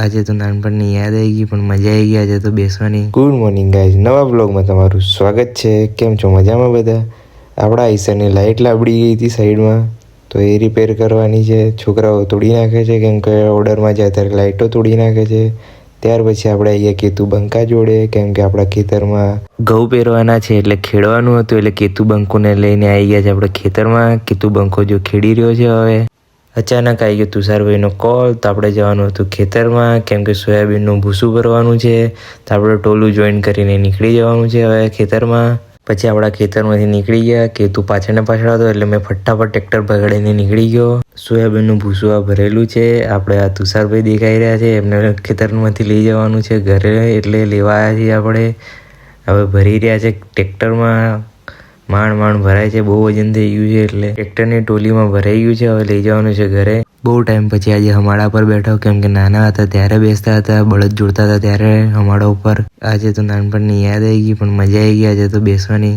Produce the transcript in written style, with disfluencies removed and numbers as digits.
આજે તો નાનપણની યાદ આવી ગઈ, પણ મજા આવી ગઈ આજે તો બેસવાની. ગુડ મોર્નિંગ ગાઈઝ, નવા બ્લોગમાં તમારું સ્વાગત છે. કેમ છો? મજામાં બધા? આપણા ઈસરની લાઇટ લાબડી ગઈ હતી સાઈડમાં, તો એ રિપેર કરવાની છે. છોકરાઓ તોડી નાખે છે, કેમ કે ઓર્ડરમાં જાય ત્યારે લાઇટો તોડી નાખે છે. ત્યાર પછી આપણે અહીંયા કેતુ બંકા જોડે, કેમ કે આપણા ખેતરમાં ઘઉં પહેરવાના છે એટલે ખેડવાનું હતું, એટલે કેતુ બંકોને લઈને આવી ગયા છે આપણે ખેતરમાં. કેતુ બંકો જો ખેડી રહ્યો છે. હવે અચાનક આવી ગયો તુષારભાઈનો કોલ, તો આપણે જવાનું હતું ખેતરમાં, કેમ કે સોયાબીનનું ભૂસું ભરવાનું છે. તો આપણે ટોલું જોઈન કરીને નીકળી જવાનું છે હવે ખેતરમાં. પછી આપણા ખેતરમાંથી નીકળી ગયા. કેતુ પાછળ પાછળ હતો એટલે મેં ફટાફટ ટ્રેક્ટર પકડીને નીકળી ગયો. સોયાબીનનું ભૂસું આ ભરેલું છે. આપણે આ તુષારભાઈ દેખાઈ રહ્યા છે, એમને ખેતરમાંથી લઈ જવાનું છે ઘરે, એટલે લેવા આવ્યા છીએ આપણે. હવે ભરી રહ્યા છે ટ્રેક્ટરમાં, માંડ ભરાય છે, બહુ વજન થઈ ગયું છે એટલે ટ્રેક્ટરની ટોલીમાં ભરાઈ ગયું છે. હવે લઈ જવાનું છે ઘરે. બહુ ટાઈમ પછી આજે હમાડા પર બેઠો, કેમ કે નાના હતા ત્યારે બેસતા હતા, બળદ જોડતા હતા ત્યારે હમાડા ઉપર. આજે તો નાનપણની યાદ આવી ગઈ, પણ મજા આવી ગઈ આજે તો બેસવાની.